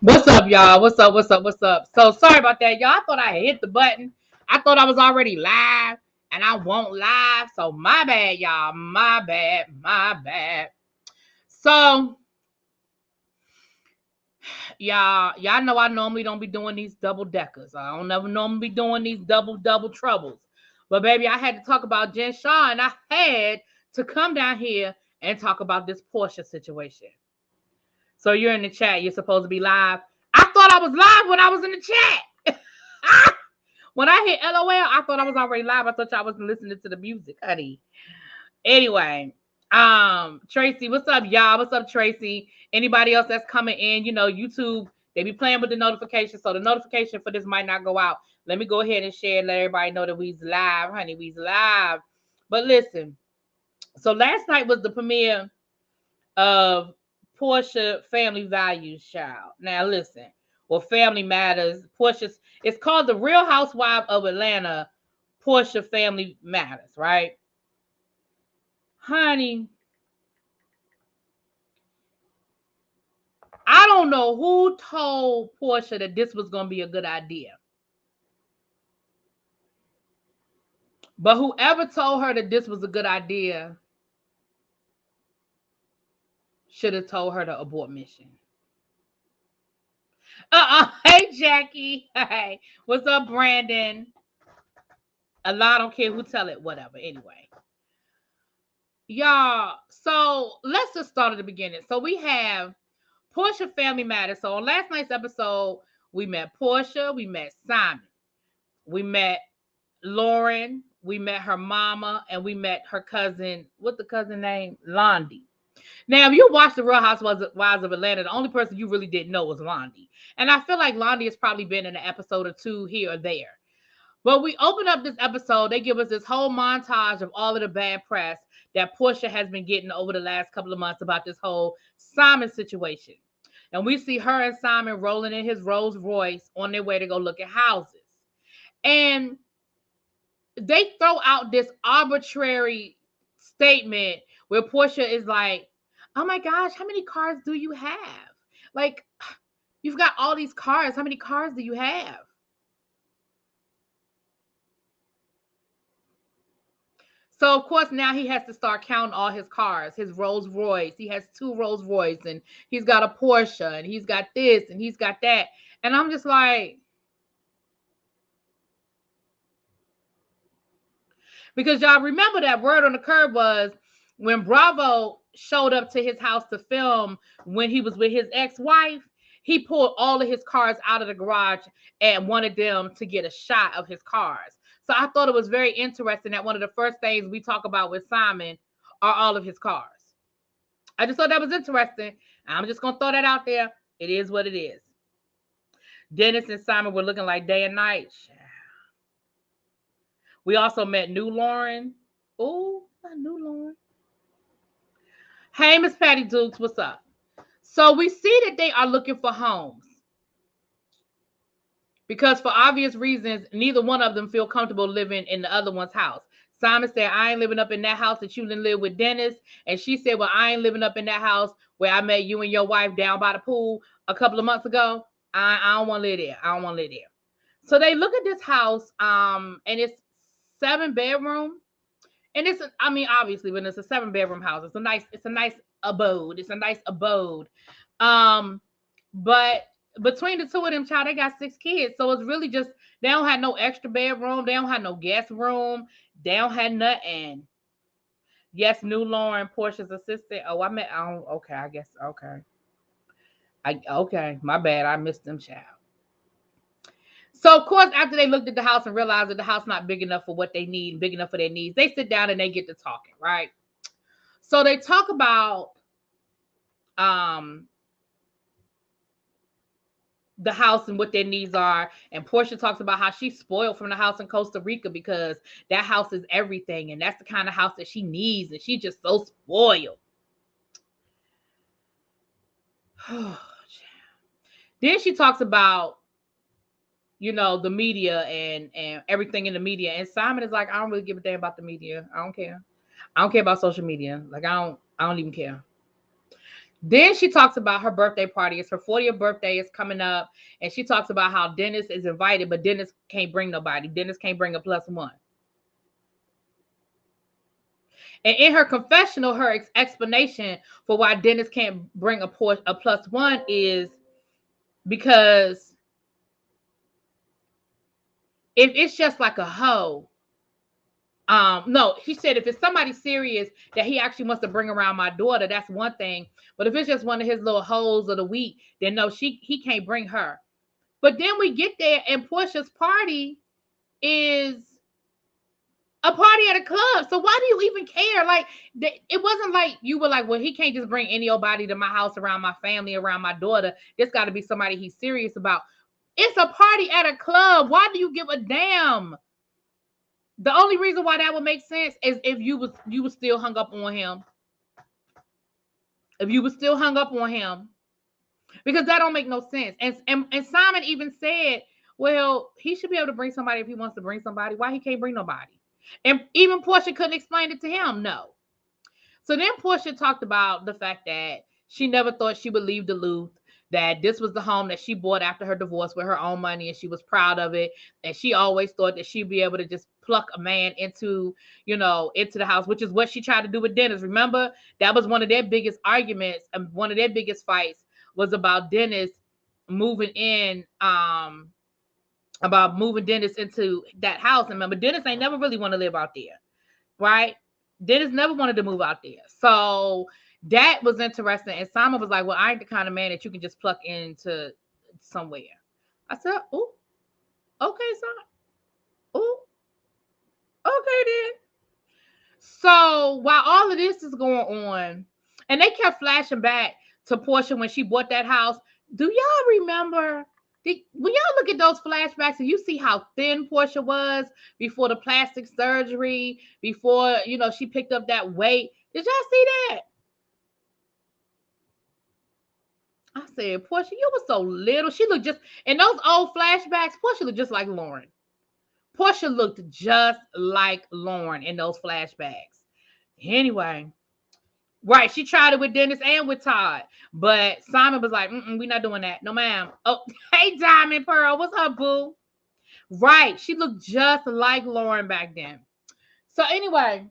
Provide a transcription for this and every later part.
What's up, y'all? What's up? What's up? What's up? So sorry about that, y'all. I thought I had hit the button. I thought I was already live, and I won't live. So my bad, y'all. My bad. My bad. So y'all know I normally don't be doing these double deckers. I don't never normally be doing these double troubles. But baby, I had to talk about Jen Shaw, and I had to come down here and talk about this Porsha situation. So you're in the chat. You're supposed to be live. I thought I was live when I was in the chat. When I hit LOL, I thought I was already live. I thought y'all wasn't listening to the music, honey. Anyway, Tracy, what's up, y'all? What's up, Tracy? Anybody else that's coming in? You know, YouTube, they be playing with the notification, so the notification for this might not go out. Let me go ahead and share and let everybody know that we's live, honey. We's live. But listen, so last night was the premiere of Porsha Family Values, child. Now listen, well, Family Matters. Porsha's, it's called the Real Housewife of Atlanta. Porsha Family Matters, right? Honey, I don't know who told Porsha that this was going to be a good idea. But whoever told her that this was a good idea should have told her to abort mission. Hey, Jackie. Hey, what's up, Brandon? Allah, I don't care who tell it, whatever. Anyway. Y'all, so let's just start at the beginning. So we have Porsha Family Matters. So on last night's episode, we met Porsha, we met Simon, we met Lauren, we met her mama, and we met her cousin. What's the cousin name? Londi. Now, if you watch the Real Housewives of Atlanta, the only person you really didn't know was Londi. And I feel like Londi has probably been in an episode or two here or there. But we open up this episode, they give us this whole montage of all of the bad press that Porsha has been getting over the last couple of months about this whole Simon situation. And we see her and Simon rolling in his Rolls Royce on their way to go look at houses. And they throw out this arbitrary statement where Porsha is like, oh my gosh, how many cars do you have? Like, you've got all these cars. How many cars do you have? So, of course, now he has to start counting all his cars, his Rolls Royce. He has 2 Rolls Royce, and he's got a Porsche, and he's got this, and he's got that. And I'm just like, because y'all remember that word on the curb was when Bravo showed up to his house to film when he was with his ex-wife, he pulled all of his cars out of the garage and wanted them to get a shot of his cars. So I thought it was very interesting that one of the first things we talk about with Simon are all of his cars. I just thought that was interesting. I'm just gonna throw that out there. It is what it is. Dennis and Simon were looking like day and night. We also met New Lauren. Oh, not New Lauren. Hey, Miss Patty Dukes, what's up? So we see that they are looking for homes. Because for obvious reasons, neither one of them feel comfortable living in the other one's house. Simon said, I ain't living up in that house that you didn't live with Dennis. And she said, well, I ain't living up in that house where I met you and your wife down by the pool a couple of months ago. I don't want to live there. I don't want to live there. So they look at this house, and it's 7-bedroom. And it's, I mean, obviously, when it's a 7-bedroom house, it's a nice abode. It's a nice abode. But between the two of them, child, they got 6 kids. So it's really just, they don't have no extra bedroom. They don't have no guest room. They don't have nothing. Yes, New Lauren, Porsha's assistant. Oh, okay, I guess, okay. Okay, my bad. I missed them, child. So, of course, after they looked at the house and realized that the house not big enough for what they need, big enough for their needs, they sit down and they get to talking, right? So they talk about the house and what their needs are. And Porsha talks about how she's spoiled from the house in Costa Rica because that house is everything. And that's the kind of house that she needs. And she's just so spoiled. Then she talks about, you know, the media and everything in the media. And Simon is like, I don't really give a damn about the media. I don't care. I don't care about social media. Like, I don't even care. Then she talks about her birthday party. It's her 40th birthday. It's coming up. And she talks about how Dennis is invited, but Dennis can't bring nobody. Dennis can't bring a +1. And in her confessional, her explanation for why Dennis can't bring a +1 is because if it's just like a hoe, no, he said if it's somebody serious that he actually wants to bring around my daughter, that's one thing. But if it's just one of his little hoes of the week, then no, he can't bring her. But then we get there and Porsha's party is a party at a club. So why do you even care? Like, it wasn't like you were like, well, he can't just bring anybody to my house, around my family, around my daughter. There's got to be somebody he's serious about. It's a party at a club. Why do you give a damn? The only reason why that would make sense is if you was still hung up on him. If you was still hung up on him, because that don't make no sense. And Simon even said, well, he should be able to bring somebody if he wants to bring somebody. Why he can't bring nobody? And even Porsha couldn't explain it to him. No. So then Porsha talked about the fact that she never thought she would leave Duluth, that this was the home that she bought after her divorce with her own money, and she was proud of it. And she always thought that she'd be able to just pluck a man into the house, which is what she tried to do with Dennis. Remember, that was one of their biggest arguments, and one of their biggest fights was about Dennis moving in, about moving Dennis into that house. And remember, Dennis ain't never really want to live out there, right? Dennis never wanted to move out there. So that was interesting. And Simon was like, well, I ain't the kind of man that you can just pluck into somewhere. I said, oh, okay, Simon. Oh, okay then. So while all of this is going on, and they kept flashing back to Porsha when she bought that house. Do y'all remember? When y'all look at those flashbacks and you see how thin Porsha was before the plastic surgery, before, she picked up that weight. Did y'all see that? I said, Porsha, you were so little. She looked just, in those old flashbacks, Porsha looked just like Lauren. Porsha looked just like Lauren in those flashbacks. Anyway, right, she tried it with Dennis and with Todd, but Simon was like, we're not doing that. No, ma'am. Oh, hey, Diamond Pearl, what's up, boo? Right, she looked just like Lauren back then. So anyway,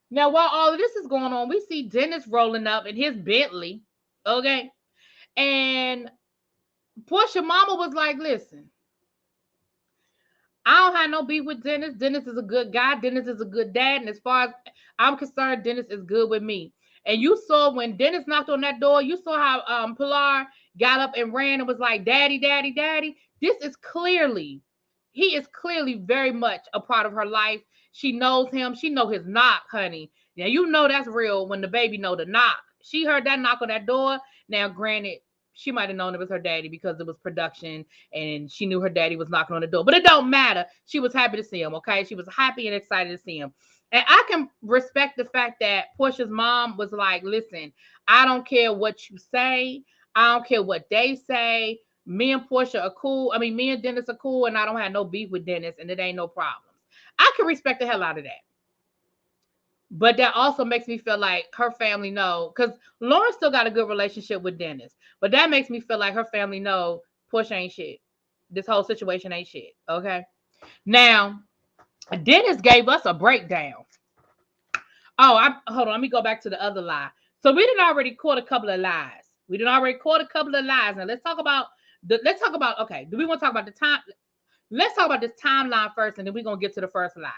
now while all of this is going on, we see Dennis rolling up in his Bentley, okay? And Porsha mama was like, listen, I don't have no beef with Dennis. Dennis is a good guy. Dennis is a good dad. And as far as I'm concerned, Dennis is good with me. And you saw when Dennis knocked on that door, you saw how Pilar got up and ran and was like, daddy, daddy, daddy. He is clearly very much a part of her life. She knows him. She know his knock, honey. Yeah, you know that's real when the baby know the knock. She heard that knock on that door. Now, granted, she might have known it was her daddy because it was production and she knew her daddy was knocking on the door. But it don't matter. She was happy to see him, okay? She was happy and excited to see him. And I can respect the fact that Porsha's mom was like, listen, I don't care what you say. I don't care what they say. Me and Porsha are cool. I mean, me and Dennis are cool, and I don't have no beef with Dennis, and it ain't no problems. I can respect the hell out of that. But that also makes me feel like her family know, because Lauren still got a good relationship with Dennis. But that makes me feel like her family know Porsha ain't shit. This whole situation ain't shit. Okay. Now, Dennis gave us a breakdown. Oh, hold on. Let me go back to the other lie. So we didn't already caught a couple of lies. Now let's talk about okay. Do we want to talk about the time? Let's talk about this timeline first, and then we're gonna get to the first lie.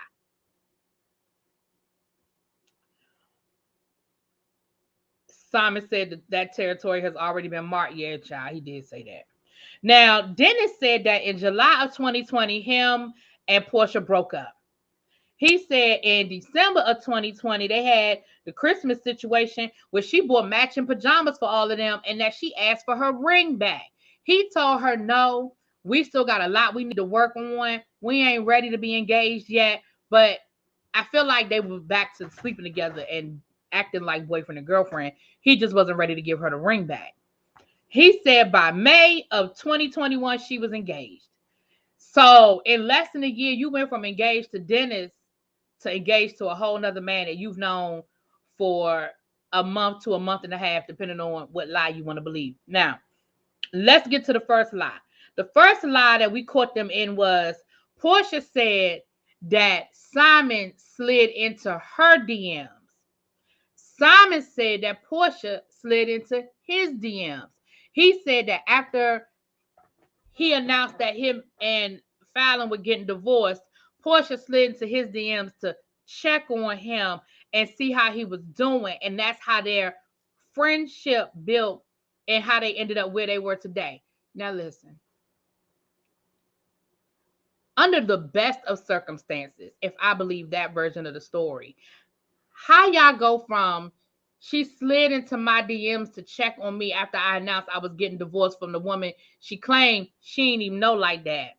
Simon said that territory has already been marked. Yeah, child, he did say that. Now, Dennis said that in July of 2020, him and Porsha broke up. He said in December of 2020, they had the Christmas situation where she bought matching pajamas for all of them and that she asked for her ring back. He told her, no, we still got a lot we need to work on. We ain't ready to be engaged yet. But I feel like they were back to sleeping together and acting like boyfriend and girlfriend. He just wasn't ready to give her the ring back. He said by May of 2021, she was engaged. So in less than a year, you went from engaged to Dennis to engaged to a whole nother man that you've known for a month to a month and a half, depending on what lie you want to believe. Now, let's get to the first lie. The first lie that we caught them in was Porsha said that Simon slid into her DMs. Simon said that Porsha slid into his DMs. He said that after he announced that him and Fallon were getting divorced, Porsha slid into his DMs to check on him and see how he was doing. And that's how their friendship built and how they ended up where they were today. Now listen. Under the best of circumstances, if I believe that version of the story, how y'all go from she slid into my DMs to check on me after I announced I was getting divorced from the woman she claimed she didn't even know like that,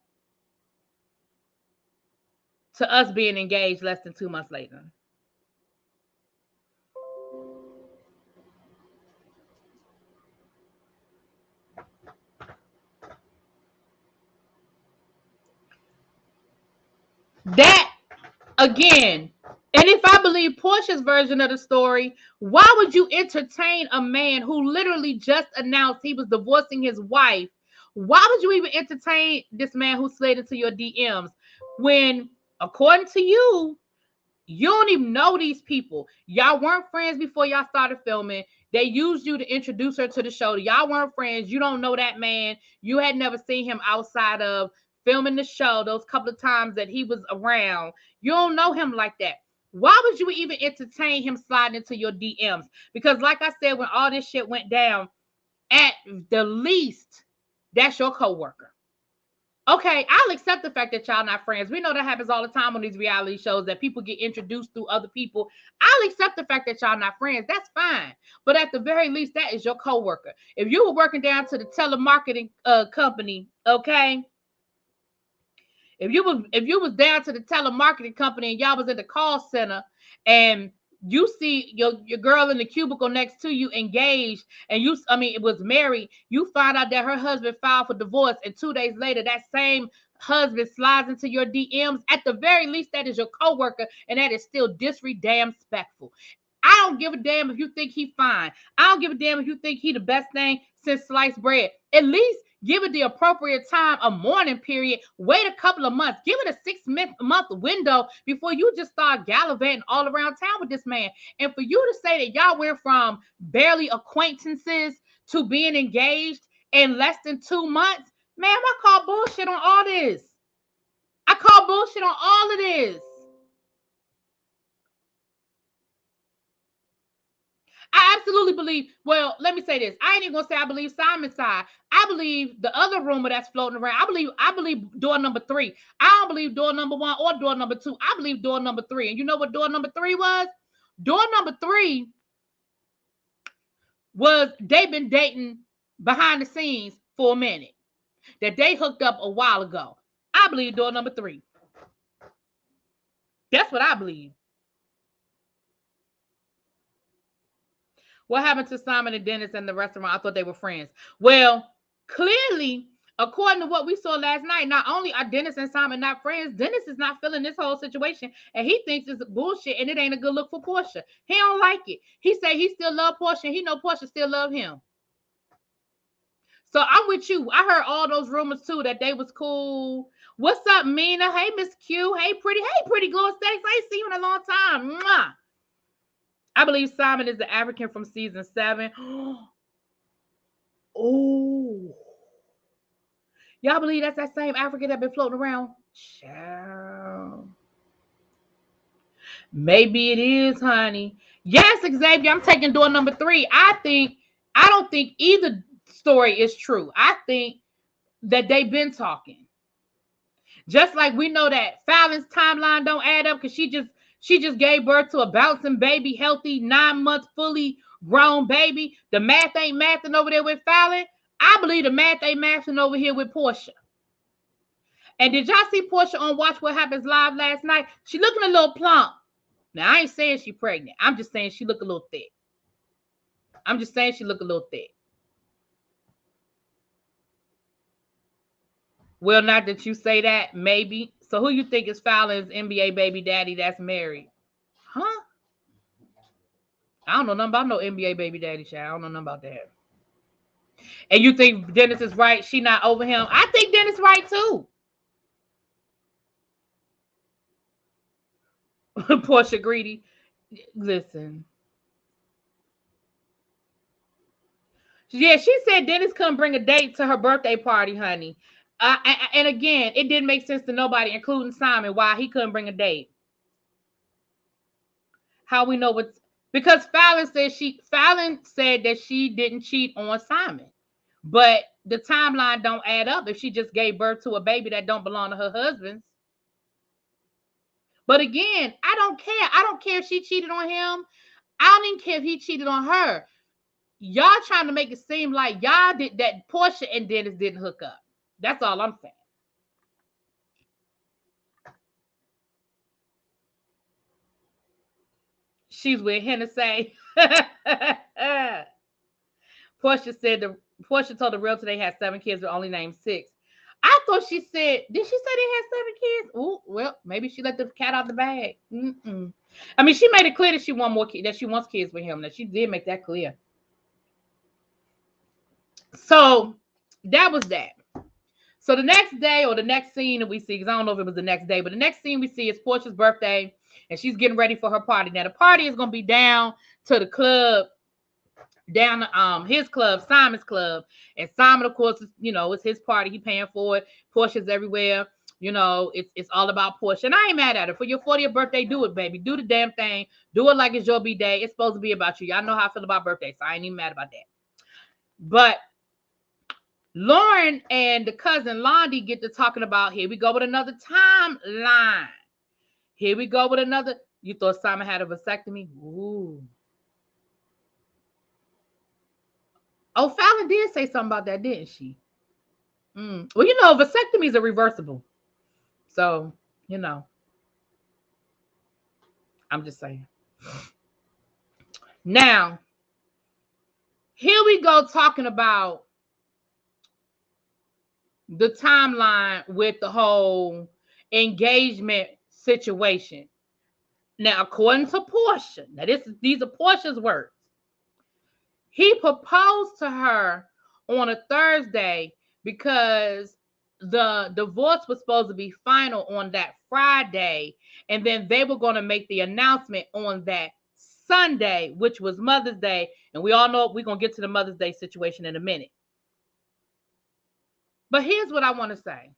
to us being engaged less than 2 months later? That, again, and if I believe Porsha's version of the story, why would you entertain a man who literally just announced he was divorcing his wife? Why would you even entertain this man who slid into your DMs when, according to you, you don't even know these people? Y'all weren't friends before y'all started filming. They used you to introduce her to the show. Y'all weren't friends. You don't know that man. You had never seen him outside of filming the show those couple of times that he was around. You don't know him like that. Why would you even entertain him sliding into your DMs? Because like I said, when all this shit went down, at the least, that's your coworker. Okay, I'll accept the fact that y'all not friends. We know that happens all the time on these reality shows, that people get introduced through other people. I'll accept the fact that y'all not friends. That's fine. But at the very least, that is your coworker. If you were working down to the telemarketing company, okay, if you was down to the telemarketing company and y'all was in the call center and you see your girl in the cubicle next to you engaged and it was married, you find out that her husband filed for divorce, and 2 days later that same husband slides into your DMs, at the very least that is your coworker, and that is still disrespectful. I don't give a damn if you think he fine. I don't give a damn if you think he the best thing since sliced bread. At least give it the appropriate time, a mourning period. Wait a couple of months. Give it a 6-month window before you just start gallivanting all around town with this man. And for you to say that y'all went from barely acquaintances to being engaged in less than 2 months, man, I call bullshit on all this. I call bullshit on all of this. I absolutely believe, well, let me say this. I ain't even gonna say I believe Simon's side. I believe the other rumor that's floating around. I believe door number 3. I don't believe door number 1 or door number 2. I believe door number 3. And you know what door number 3 was? Door number 3 was they've been dating behind the scenes for a minute. That they hooked up a while ago. I believe door number 3. That's what I believe. What happened to Simon and Dennis in the restaurant? I thought they were friends. Well, clearly, according to what we saw last night, not only are Dennis and Simon not friends, Dennis is not feeling this whole situation, and he thinks it's bullshit, and it ain't a good look for Porsha. He don't like it. He say he still love Porsha, and he know Porsha still love him. So I'm with you. I heard all those rumors too that they was cool. What's up, Mina? Hey, Miss Q. Hey, pretty glow aesthetics. I ain't seen you in a long time. Mwah. I believe Simon is the African from season 7. Oh. Y'all believe that's that same African that been floating around? Child. Maybe it is, honey. Yes, Xavier, I'm taking door number 3. I don't think either story is true. I think that they've been talking. Just like we know that Fallon's timeline don't add up because she just gave birth to a bouncing baby, healthy, 9-month, fully grown baby. The math ain't mathing over there with Fallon. I believe the math ain't mathing over here with Porsha. And did y'all see Porsha on Watch What Happens Live last night? She looking a little plump. Now, I ain't saying she pregnant. I'm just saying she look a little thick. Well, not that you say that, maybe. So who you think is Fallon's NBA baby daddy that's married? Huh? I don't know nothing about no NBA baby daddy, child. I don't know nothing about that. And you think Dennis is right? She not over him? I think Dennis right too. Porsha greedy. Listen. Yeah, she said Dennis couldn't bring a date to her birthday party, honey. And again, it didn't make sense to nobody, including Simon, why he couldn't bring a date. How we know what's because Fallon said that she didn't cheat on Simon, but the timeline don't add up if she just gave birth to a baby that don't belong to her husband. But again, I don't care. I don't care if she cheated on him. I don't even care if he cheated on her. Y'all trying to make it seem like y'all did that Porsha and Dennis didn't hook up. That's all I'm saying. She's with Hennessy. Porsha told the realtor they had 7 kids, but only named 6. I thought she said, did she say they had 7 kids? Oh, well, maybe she let the cat out the bag. I mean, she made it clear that she want more kids, that she wants kids with him. That she did make that clear. So that was that. So the next day or the next scene that we see, because I don't know if it was the next day, but the next scene we see is Porsha's birthday, and she's getting ready for her party. Now the party is gonna be down to the club, down to his club, Simon's club, and Simon, of course, is, it's his party. He paying for it. Porsha's everywhere. It's all about Porsha, and I ain't mad at her. For your 40th birthday, do it, baby. Do the damn thing. Do it like it's your b-day. It's supposed to be about you. Y'all know how I feel about birthdays, so I ain't even mad about that. But Lauren and the cousin Londi get to talking about, here we go with another timeline. Here we go with another. You thought Simon had a vasectomy? Ooh. Oh, Fallon did say something about that, didn't she? Well, vasectomies are reversible. So, I'm just saying. Now, here we go talking about the timeline with the whole engagement situation. Now, according to Porsha, now these are Porsha's words. He proposed to her on a Thursday because the divorce was supposed to be final on that Friday, and then they were going to make the announcement on that Sunday, which was Mother's Day. And we all know we're going to get to the Mother's Day situation in a minute. But here's what I want to say.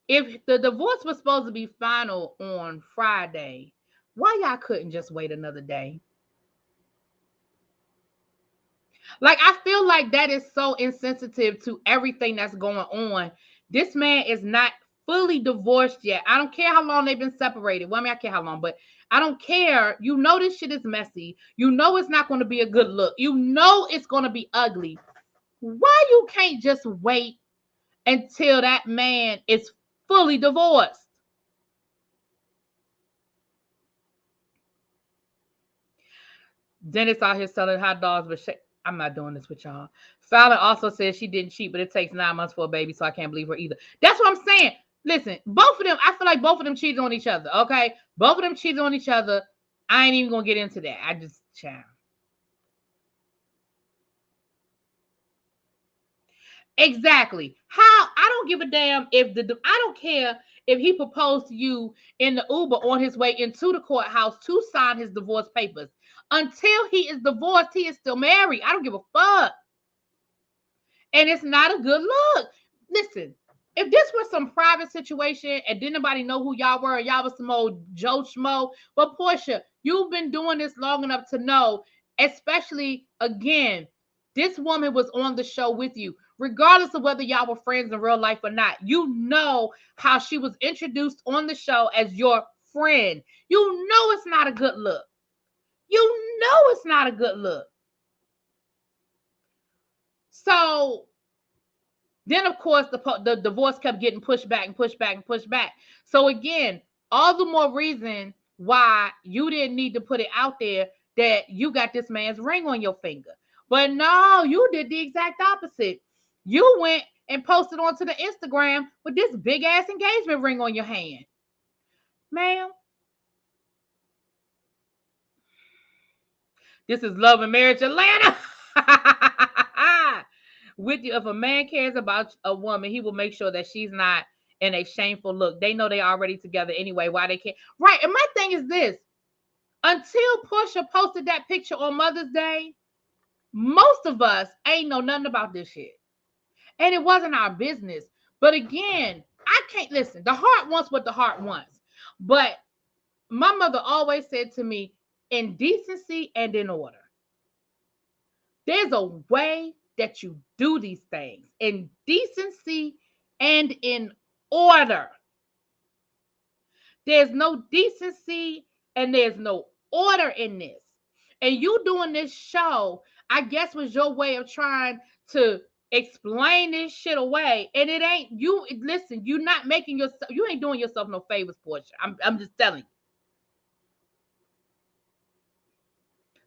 If the divorce was supposed to be final on Friday, why y'all couldn't just wait another day? Like, I feel like that is so insensitive to everything that's going on. This man is not fully divorced yet. I don't care how long they've been separated. Well, I mean, I care how long, but I don't care. You know this shit is messy. You know it's not going to be a good look. You know it's going to be ugly. Why you can't just wait until that man is fully divorced? Dennis out here selling hot dogs, but I'm not doing this with y'all. Fowler also says she didn't cheat, but it takes 9 months for a baby, so I can't believe her either. That's what I'm saying. Listen, both of them, I feel like both of them cheated on each other, okay? Both of them cheated on each other. I ain't even going to get into that. I just, child. Exactly. How? I don't give a damn if I don't care if he proposed to you in the Uber on his way into the courthouse to sign his divorce papers. Until he is divorced, he is still married. I don't give a fuck. And it's not a good look. Listen, if this was some private situation and didn't nobody know who y'all were, y'all was some old Joe Schmo. But Porsha, you've been doing this long enough to know, especially again, this woman was on the show with you. Regardless of whether y'all were friends in real life or not, you know how she was introduced on the show as your friend. You know it's not a good look. You know it's not a good look. So then, of course, the divorce kept getting pushed back and pushed back and pushed back. So again, all the more reason why you didn't need to put it out there that you got this man's ring on your finger. But no, you did the exact opposite. You went and posted onto the Instagram with this big ass engagement ring on your hand. Ma'am, this is Love and Marriage Atlanta. With you, if a man cares about a woman, he will make sure that she's not in a shameful look. They know they're already together anyway. Why they can't? Right. And my thing is this: until Porsha posted that picture on Mother's Day, most of us ain't know nothing about this shit. And it wasn't our business. But again, I can't listen. The heart wants what the heart wants. But my mother always said to me, in decency and in order. There's a way that you do these things in decency and in order. There's no decency and there's no order in this. And you doing this show, I guess, was your way of trying to explain this shit away. And it ain't you. Listen, you're not making yourself, you ain't doing yourself no favors, Porsha. I'm just telling you.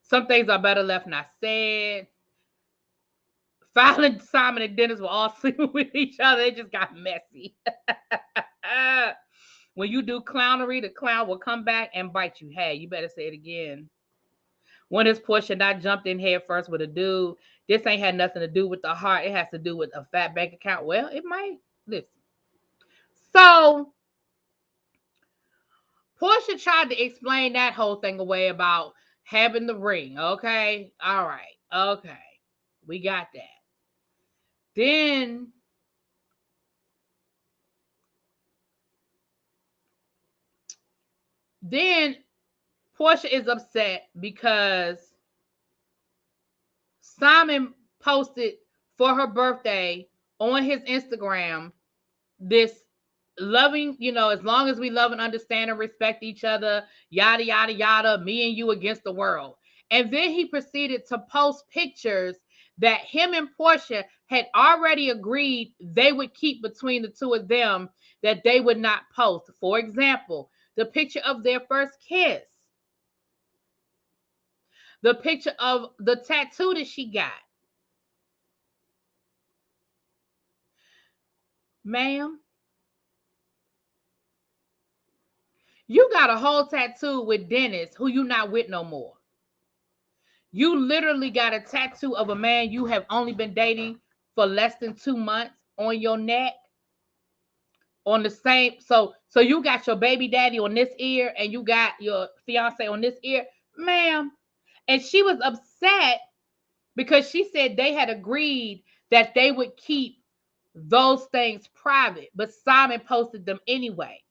Some things are better left not said. Fallon, Simon, and Dennis were all sleeping with each other. It just got messy. When you do clownery, the clown will come back and bite you. Hey, you better say it again. When is Porsha not jumped in head first with a dude? This ain't had nothing to do with the heart. It has to do with a fat bank account. Well, it might. Listen. So, Porsha tried to explain that whole thing away about having the ring. Okay. All right. Okay. We got that. Then Porsha is upset because Simon posted for her birthday on his Instagram this loving, as long as we love and understand and respect each other, yada, yada, yada, me and you against the world. And then he proceeded to post pictures that him and Porsha had already agreed they would keep between the two of them, that they would not post. For example, the picture of their first kiss, the picture of the tattoo that she got. Ma'am, you got a whole tattoo with Dennis, who you not with no more. You literally got a tattoo of a man you have only been dating for less than 2 months on your neck. On the same, so you got your baby daddy on this ear and you got your fiance on this ear, ma'am. And she was upset because she said they had agreed that they would keep those things private, but Simon posted them anyway.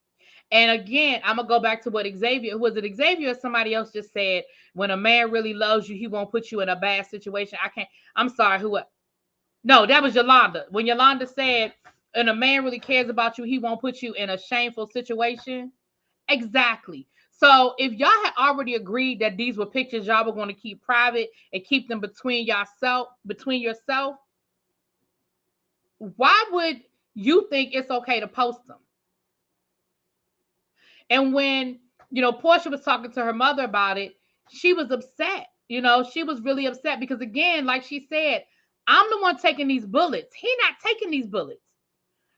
And again, I'm gonna go back to what Xavier, was it Xavier or somebody else just said, when a man really loves you, he won't put you in a bad situation. I'm sorry, who? No, that was Yolanda. When Yolanda said, and a man really cares about you, he won't put you in a shameful situation. Exactly. So if y'all had already agreed that these were pictures y'all were going to keep private and keep them between yourself, why would you think it's okay to post them? And when, Porsha was talking to her mother about it, she was upset. She was really upset because, again, like she said, I'm the one taking these bullets. He not taking these bullets.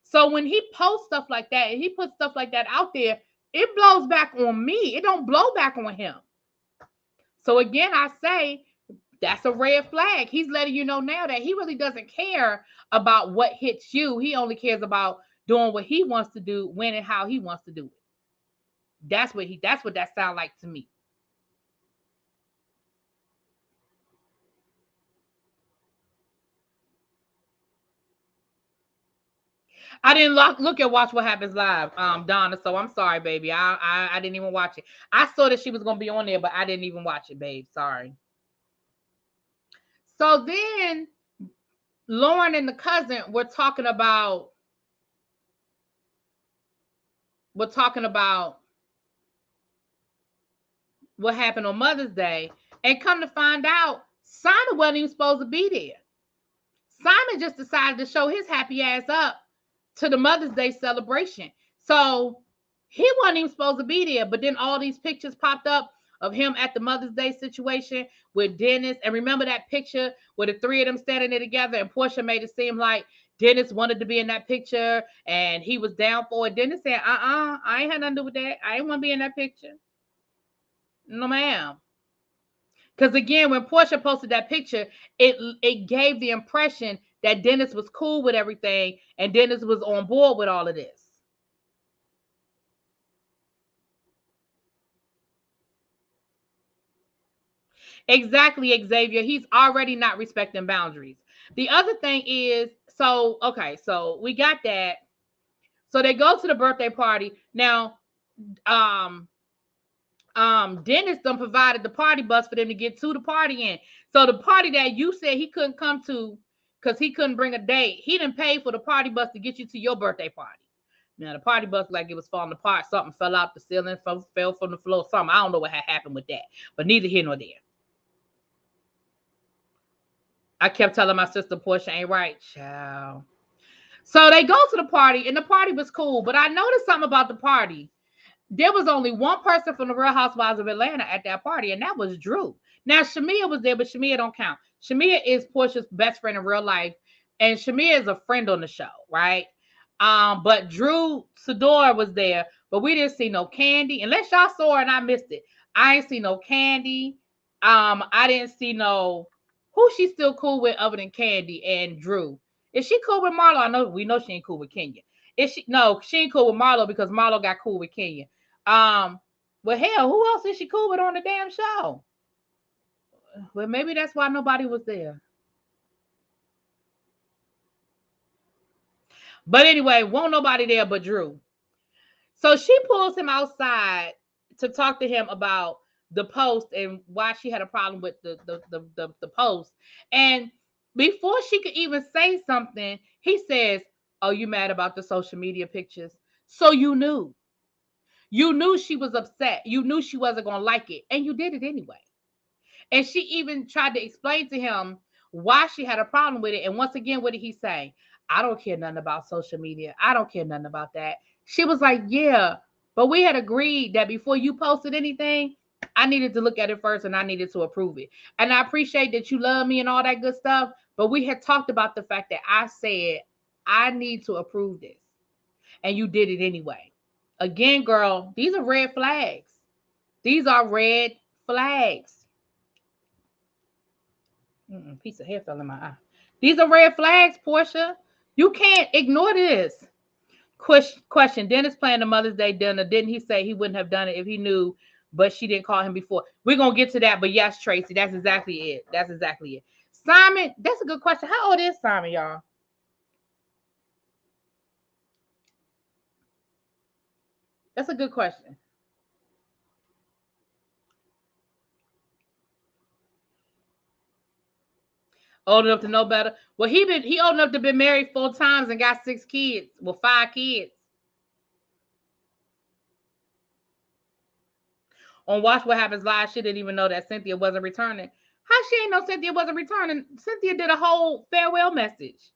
So when he posts stuff like that and he puts stuff like that out there, it blows back on me. It don't blow back on him. So again, I say that's a red flag. He's letting you know now that he really doesn't care about what hits you. He only cares about doing what he wants to do, when and how he wants to do it. That's what that sounds like to me. I didn't look at Watch What Happens Live, Donna. So I'm sorry, baby. I didn't even watch it. I saw that she was gonna be on there, but I didn't even watch it, babe. Sorry. So then Lauren and the cousin were talking about what happened on Mother's Day, and come to find out, Simon wasn't even supposed to be there. Simon just decided to show his happy ass up to the Mother's Day celebration. So he wasn't even supposed to be there. But then all these pictures popped up of him at the Mother's Day situation with Dennis. And remember that picture where the three of them standing there together, and Porsha made it seem like Dennis wanted to be in that picture and he was down for it. Dennis said, I ain't had nothing to do with that. I ain't want to be in that picture. No, ma'am. Because again, when Porsha posted that picture, it gave the impression that Dennis was cool with everything and Dennis was on board with all of this. Exactly, Xavier. He's already not respecting boundaries. The other thing is, so we got that. So they go to the birthday party. Now, Dennis done provided the party bus for them to get to the party in. So the party that you said he couldn't come to because he couldn't bring a date, he didn't pay for the party bus to get you to your birthday party. Now the party bus, like, it was falling apart. Something fell out the ceiling, fell from the floor. Something, I don't know what had happened with that, but neither here nor there. I kept telling my sister Porsha ain't right, child. So they go to the party, and the party was cool. But I noticed something about the party. There was only one person from the Real Housewives of Atlanta at that party, and that was Drew. Now, Shamia was there, but Shamia don't count. Shamia is Porsha's best friend in real life, and Shamia is a friend on the show, right? But Drew Sidor was there, but we didn't see no Candy. Unless y'all saw her and I missed it. I ain't see no Candy. I didn't see no who she's still cool with other than Candy and Drew. Is she cool with Marlo? We know she ain't cool with Kenya. Is she? No, she ain't cool with Marlo because Marlo got cool with Kenya. Well, hell, who else is she cool with on the damn show? Well, maybe that's why nobody was there. But anyway, won't nobody there but Drew. So she pulls him outside to talk to him about the post and why she had a problem with the post. And before she could even say something, he says, "Oh, you mad about the social media pictures? So you knew. You knew she was upset. You knew she wasn't going to like it. And you did it anyway." And she even tried to explain to him why she had a problem with it. And once again, what did he say? "I don't care nothing about social media. I don't care nothing about that." She was like, "Yeah, but we had agreed that before you posted anything, I needed to look at it first and I needed to approve it. And I appreciate that you love me and all that good stuff. But we had talked about the fact that I said, I need to approve this. And you did it anyway." Again, girl, these are red flags. These are red flags. Piece of hair fell in my eye. These are red flags, Porsha. You can't ignore this. Question: Dennis planned a Mother's Day dinner. Didn't he say he wouldn't have done it if he knew, but she didn't call him before? We're going to get to that, but yes, Tracy, that's exactly it. That's exactly it. Simon, that's a good question. How old is Simon, y'all? That's a good question. Old enough to know better. Well, he old enough to been married 4 times and got 6 kids. Well, 5 kids. on Watch What Happens Live, she didn't even know that Cynthia wasn't returning. How she ain't know Cynthia wasn't returning? Cynthia did a whole farewell message.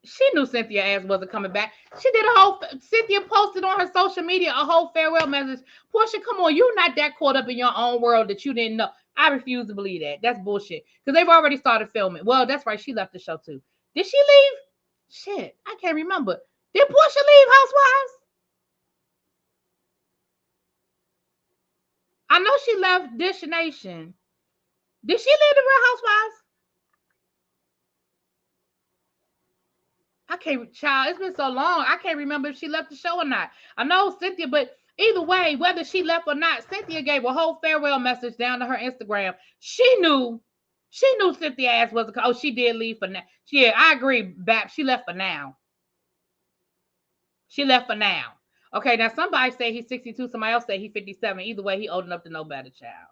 She knew Cynthia ass wasn't coming back. She did a whole, Cynthia posted on her social media a whole farewell message. Porsha, come on, you're not that caught up in your own world that you didn't know. I refuse to believe that. That's bullshit. Because they've already started filming. Well, that's right. She left the show too. Did she leave? Shit, I can't remember. Did Porsha leave Housewives? I know she left Dish Nation. Did she leave the Real Housewives? I can't, child, it's been so long. I can't remember if she left the show or not. I know Cynthia, but either way, whether she left or not, Cynthia gave a whole farewell message down to her Instagram. She knew Cynthia ass was, oh, she did leave for now. Yeah, I agree, Bap. She left for now. She left for now. Okay, now somebody say he's 62, somebody else say he's 57. Either way, he old enough to know better, child.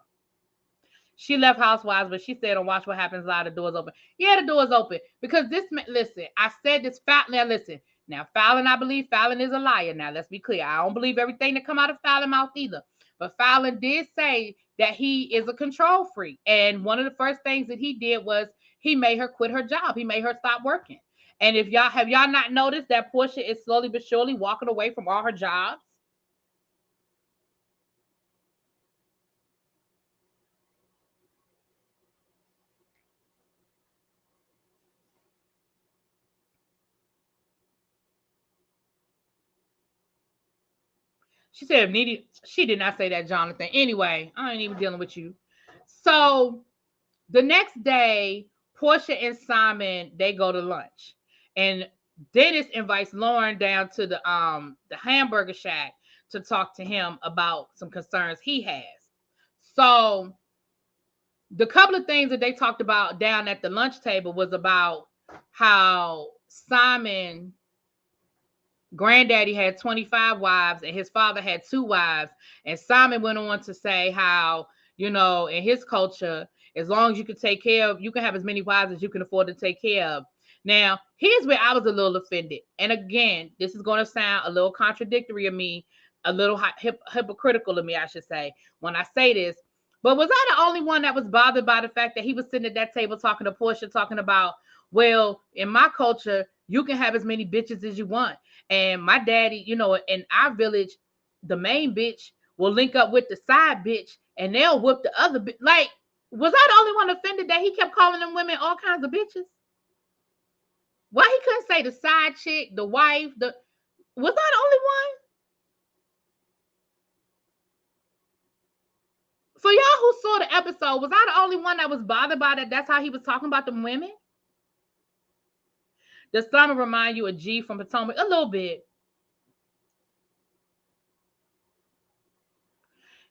She left Housewives, but she said on Watch What Happens Live, the door's open. Yeah, the door's open. Because this, listen, I said this, now listen. Now, Fallon, I believe Fallon is a liar. Now, let's be clear. I don't believe everything that come out of Fallon's mouth either. But Fallon did say that he is a control freak. And one of the first things that he did was he made her quit her job. He made her stop working. And if y'all, have y'all not noticed that Porsha is slowly but surely walking away from all her jobs? She said, needed. She did not say that, Jonathan. Anyway, I ain't even dealing with you. So the next day, Porsha and Simon, they go to lunch. And Dennis invites Lauren down to the hamburger shack to talk to him about some concerns he has. So the couple of things that they talked about down at the lunch table was about how Simon granddaddy had 25 wives and his father had 2 wives. And Simon went on to say how, you know, in his culture, as long as you can take care of, you can have as many wives as you can afford to take care of. Now, here's where I was a little offended. And again, this is going to sound a little contradictory of me, a little hypocritical of me, I should say, when I say this. But was I the only one that was bothered by the fact that he was sitting at that table talking to Porsha, talking about, well, in my culture, you can have as many bitches as you want. And my daddy, you know, in our village, the main bitch will link up with the side bitch and they'll whip the other bitch. Like, was I the only one offended that he kept calling them women all kinds of bitches? Why he couldn't say the side chick, the wife, was I the only one? For y'all who saw the episode, was I the only one that was bothered by that? That's how he was talking about them women? Does Simon remind you of G from Potomac? A little bit.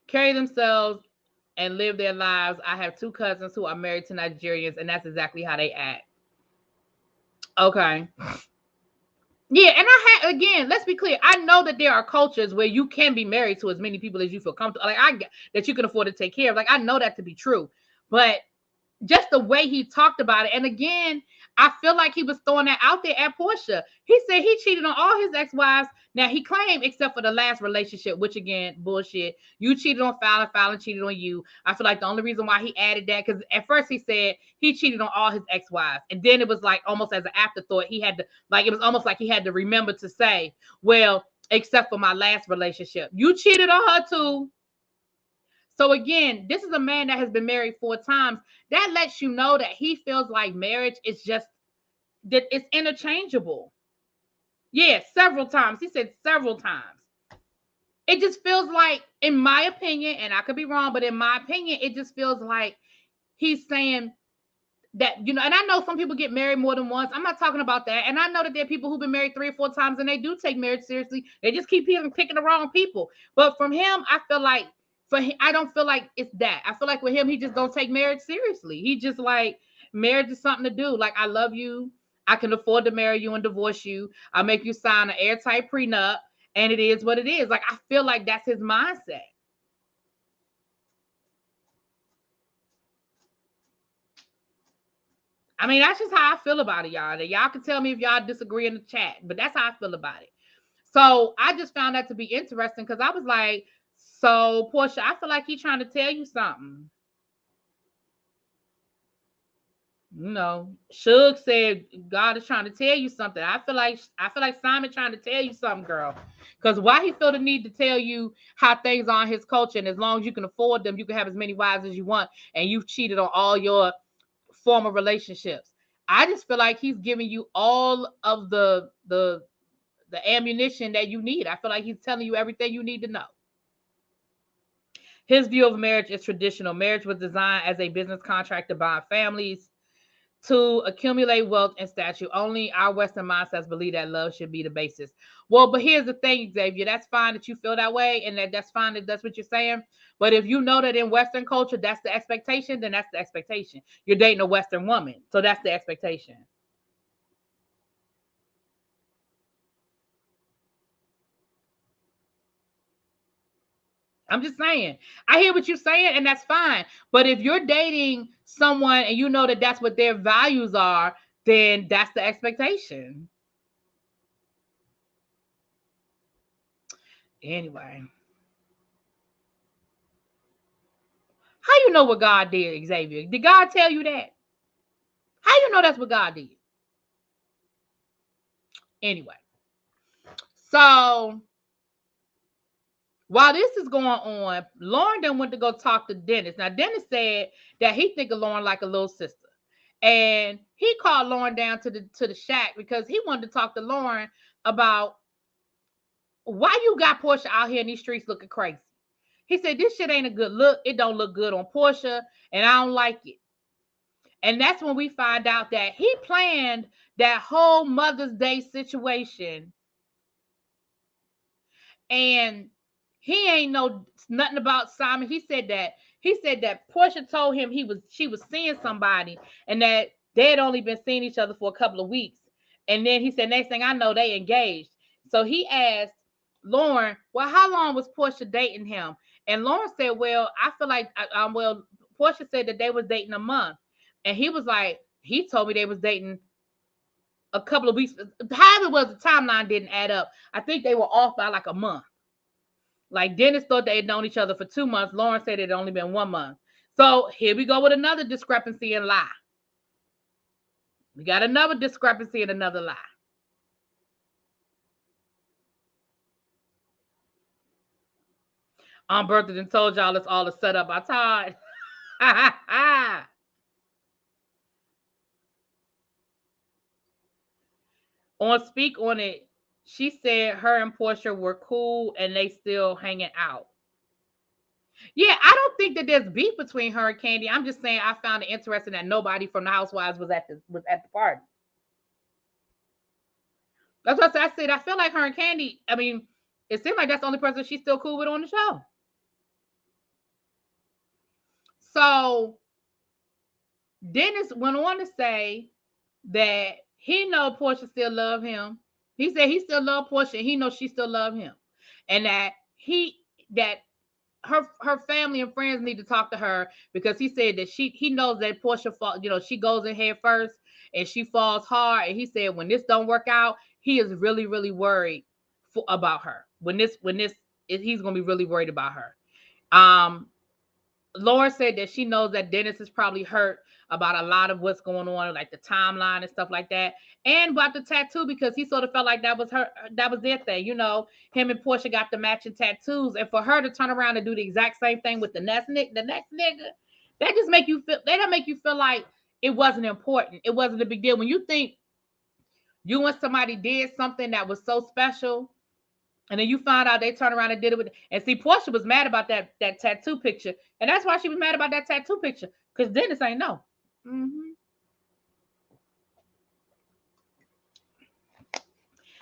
Carry themselves and live their lives. I have 2 cousins who are married to Nigerians, and that's exactly how they act. Okay. Yeah, and again, let's be clear. I know that there are cultures where you can be married to as many people as you feel comfortable. Like, I get that you can afford to take care of. Like, I know that to be true. But just the way he talked about it. And again, I feel like he was throwing that out there at Porsha. He said he cheated on all his ex-wives. Now, he claimed, except for the last relationship, which again, bullshit. You cheated on Fallon, Fallon cheated on you. I feel like the only reason why he added that, because at first he said he cheated on all his ex-wives. And then it was like almost as an afterthought, he had to, like, it was almost like he had to remember to say, well, except for my last relationship. You cheated on her too. So again, this is a man that has been married 4 times. That lets you know that he feels like marriage is just, that it's interchangeable. Yeah, several times. He said several times. It just feels like, in my opinion, and I could be wrong, but in my opinion, it just feels like he's saying that, you know, and I know some people get married more than once. I'm not talking about that. And I know that there are people who've been married 3 or 4 times and they do take marriage seriously. They just keep picking the wrong people. But from him, I feel like, I don't feel like it's that. I feel like with him, he just don't take marriage seriously. He just like, marriage is something to do. Like, I love you. I can afford to marry you and divorce you. I'll make you sign an airtight prenup. And it is what it is. Like, I feel like that's his mindset. I mean, that's just how I feel about it, y'all. Y'all can tell me if y'all disagree in the chat, but that's how I feel about it. So I just found that to be interesting because I was like, So, Porsha, I feel like he's trying to tell you something. Suge said God is trying to tell you something. I feel like Simon trying to tell you something, girl. Because why he feel the need to tell you how things are in his culture, and as long as you can afford them, you can have as many wives as you want, and you've cheated on all your former relationships. I just feel like he's giving you all of the ammunition that you need. I feel like he's telling you everything you need to know. His view of marriage is traditional. Marriage was designed as a business contract to bind families, to accumulate wealth and stature. Only our Western mindsets believe that love should be the basis. Well, but here's the thing, Xavier. That's fine that you feel that way, and that's fine that that's what you're saying. But if you know that in Western culture, that's the expectation, then that's the expectation. You're dating a Western woman, so that's the expectation. I'm just saying. I hear what you're saying, and that's fine. But if you're dating someone and you know that that's what their values are, then that's the expectation. Anyway, how you know what God did, Xavier? Did God tell you that? How you know that's what God did? Anyway, so while this is going on, Lauren then went to go talk to Dennis. Now, Dennis said that he think of Lauren like a little sister. And he called Lauren down to the shack because he wanted to talk to Lauren about why you got Porsha out here in these streets looking crazy. He said, this shit ain't a good look. It don't look good on Porsha, and I don't like it. And that's when we find out that he planned that whole Mother's Day situation, and he ain't know nothing about Simon. He said that Porsha told him she was seeing somebody, and that they had only been seeing each other for a couple of weeks. And then he said, next thing I know, they engaged. So he asked Lauren, well, how long was Porsha dating him? And Lauren said, well, I feel like, Porsha said that they was dating a month. And he was like, he told me they was dating a couple of weeks. However it was, the timeline didn't add up. I think they were off by like a month. Like Dennis thought they had known each other for 2 months. Lauren said it had only been 1 month. So here we go with another discrepancy and lie. We got another discrepancy and another lie. Bertha done told y'all it's all a setup by Todd. On Speak on It, she said her and Porsha were cool and they still hanging out. Yeah, I don't think that there's beef between her and Candy. I'm just saying I found it interesting that nobody from the Housewives was at the party. That's what I said. I feel like her and Candy. I mean, it seems like that's the only person she's still cool with on the show. So Dennis went on to say that he know Porsha still love him. He said he still love Porsha, and he knows she still love him, and that her family and friends need to talk to her because he said that he knows that Porsha fall, she goes in head first and she falls hard. And he said when this don't work out, he is really really worried about her. He's gonna be really worried about her. Laura said that she knows that Dennis is probably hurt about a lot of what's going on, like the timeline and stuff like that, and about the tattoo because he sort of felt like that was their thing. Him and Porsha got the matching tattoos, and for her to turn around and do the exact same thing with the next nigga, that just make you feel. They don't make you feel like it wasn't important. It wasn't a big deal when you think you and somebody did something that was so special. And then you find out they turned around and did it with, and see, Porsha was mad about that tattoo picture, and that's why she was mad about that tattoo picture because Dennis ain't know. Mm-hmm.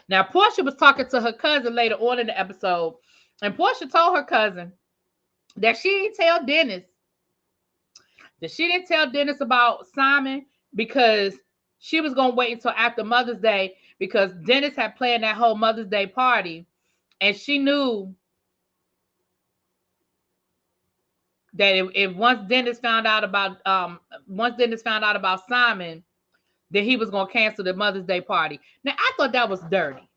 Now Porsha was talking to her cousin later on in the episode, and Porsha told her cousin that she didn't tell Dennis about Simon because she was gonna wait until after Mother's Day because Dennis had planned that whole Mother's Day party, and she knew that if once Dennis found out about Simon, then he was gonna cancel the Mother's Day party. Now I thought that was dirty.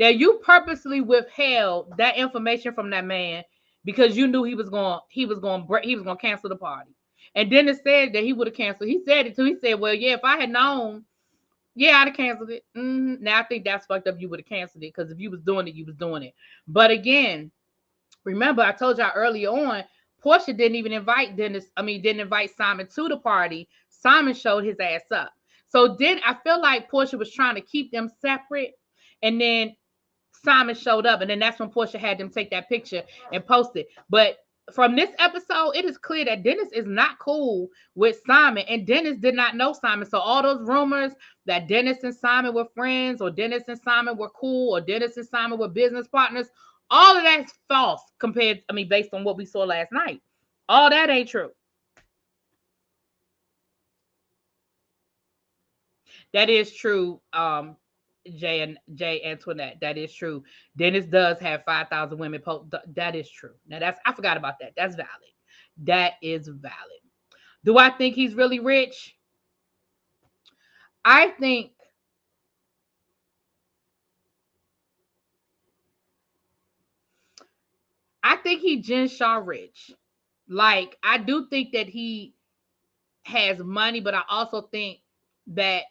that you purposely withheld that information from that man because you knew he was going to cancel the party. And Dennis said that he would have canceled. He said it too. He said, "Well, yeah, if I had known, yeah, I'd have canceled it." Now I think that's fucked up. You would have canceled it because if you was doing it, you was doing it. But again, remember I told y'all earlier on, Porsha didn't even invite Dennis. I mean, didn't invite Simon to the party. Simon showed his ass up. So then I feel like Porsha was trying to keep them separate, and then Simon showed up, and then that's when Porsha had them take that picture and post it. But from this episode, it is clear that Dennis is not cool with Simon, and Dennis did not know Simon. So all those rumors that Dennis and Simon were friends, or Dennis and Simon were cool, or Dennis and Simon were business partners, all of that's false based on what we saw last night. All that ain't true. That is true. Jay Antoinette, that is true. Dennis does have 5,000 women. That is true. Now I forgot about that. That's valid. That is valid. Do I think he's really rich? I think he Jen Shaw rich. Like, I do think that he has money, but I also think that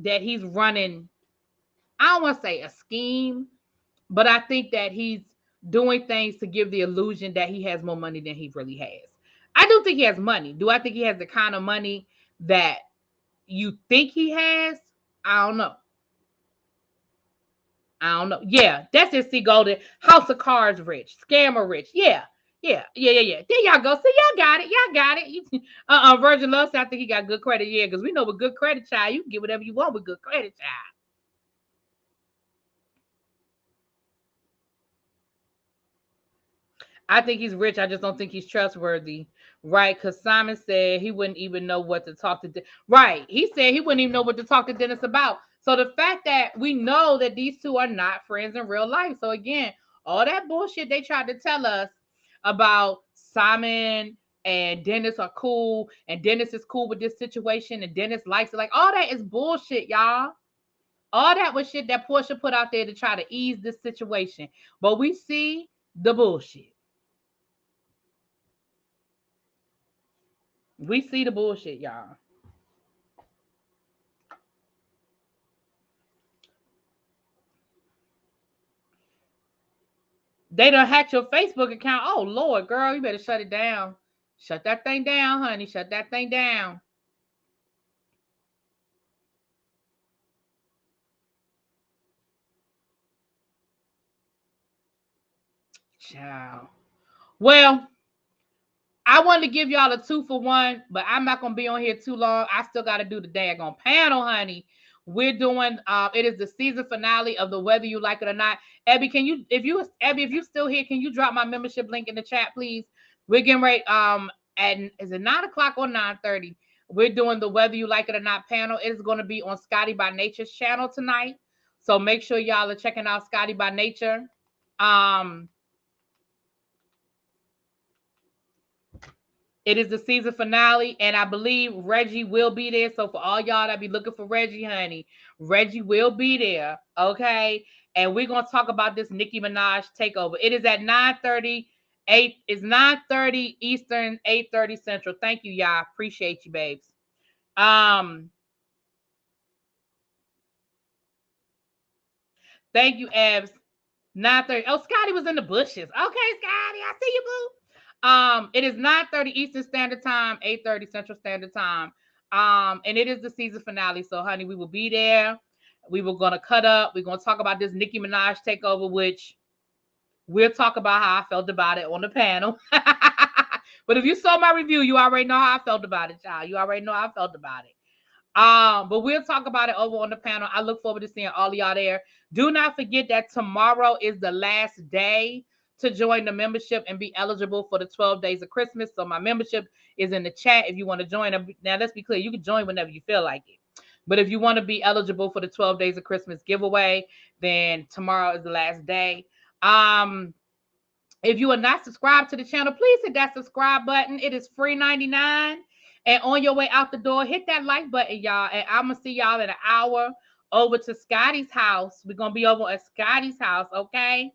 he's running, I don't want to say a scheme, but I think that he's doing things to give the illusion that he has more money than he really has. I do think he has money. Do I think he has the kind of money that you think he has? I don't know. Yeah, that's it. See, Golden, House of Cards rich, scammer rich. Yeah. There y'all go. See, y'all got it. Virgin Love said I think he got good credit. Yeah, because we know with good credit, child, you can get whatever you want with good credit, child. I think he's rich. I just don't think he's trustworthy. Right. Because Simon said he wouldn't even know what to talk to. Right. He said he wouldn't even know what to talk to Dennis about. So the fact that we know that these two are not friends in real life. So again, all that bullshit they tried to tell us about Simon and Dennis are cool, and Dennis is cool with this situation, and Dennis likes it. Like, all that is bullshit, y'all. All that was shit that Porsha put out there to try to ease this situation. But we see the bullshit. We see the bullshit, y'all. They done hacked your Facebook account. Oh, Lord, girl, you better shut it down. Shut that thing down, honey. Shut that thing down. Ciao. Well, I wanted to give y'all a 2-for-1, but I'm not gonna be on here too long. I still gotta do the daggone panel, honey. We're doing it is the season finale of the Whether You Like It or Not. Abby, if you still here, can you drop my membership link in the chat, please? We're getting ready at is it 9 o'clock or 9:30? We're doing the Whether You Like It or Not panel. It is going to be on Scotty by Nature's channel tonight. So make sure y'all are checking out Scotty by Nature. It is the season finale, and I believe Reggie will be there. So for all y'all that be looking for Reggie, honey, Reggie will be there. Okay. And we're gonna talk about this Nicki Minaj takeover. It is at 9:30. It's 9:30 Eastern, 8:30 Central. Thank you, y'all. Appreciate you, babes. Thank you, Abs. 9:30. Oh, Scotty was in the bushes. Okay, Scotty, I see you, boo. It is 9:30 Eastern Standard Time, 8:30 Central Standard Time. And it is the season finale. So, honey, we will be there. We were gonna cut up. We're gonna talk about this Nicki Minaj takeover, which we'll talk about how I felt about it on the panel. But if you saw my review, you already know how I felt about it, child. You already know how I felt about it. But we'll talk about it over on the panel. I look forward to seeing all of y'all there. Do not forget that tomorrow is the last day to join the membership and be eligible for the 12 days of Christmas. So my membership is in the chat if you want to join. Now, let's be clear. You can join whenever you feel like it. But if you want to be eligible for the 12 days of Christmas giveaway, then tomorrow is the last day. If you are not subscribed to the channel, please hit that subscribe button. It is free 99. And on your way out the door, hit that like button, y'all. And I'm going to see y'all in an hour over to Scotty's house. We're going to be over at Scotty's house, okay?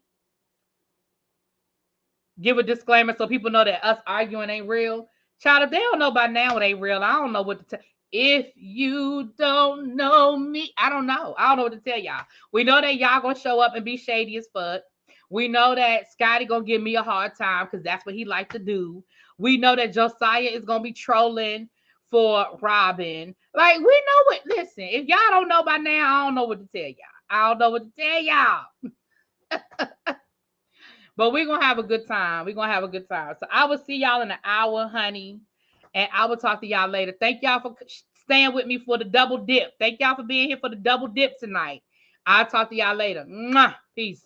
Give a disclaimer so people know that us arguing ain't real. Child, if they don't know by now it ain't real, I don't know what to tell. If you don't know me, I don't know. I don't know what to tell y'all. We know that y'all gonna show up and be shady as fuck. We know that Scotty gonna give me a hard time because that's what he like to do. We know that Josiah is gonna be trolling for Robin. Like, we know what. Listen, if y'all don't know by now, I don't know what to tell y'all. I don't know what to tell y'all. But we're going to have a good time. We're going to have a good time. So I will see y'all in an hour, honey. And I will talk to y'all later. Thank y'all for staying with me for the double dip. Thank y'all for being here for the double dip tonight. I'll talk to y'all later. Mwah. Peace.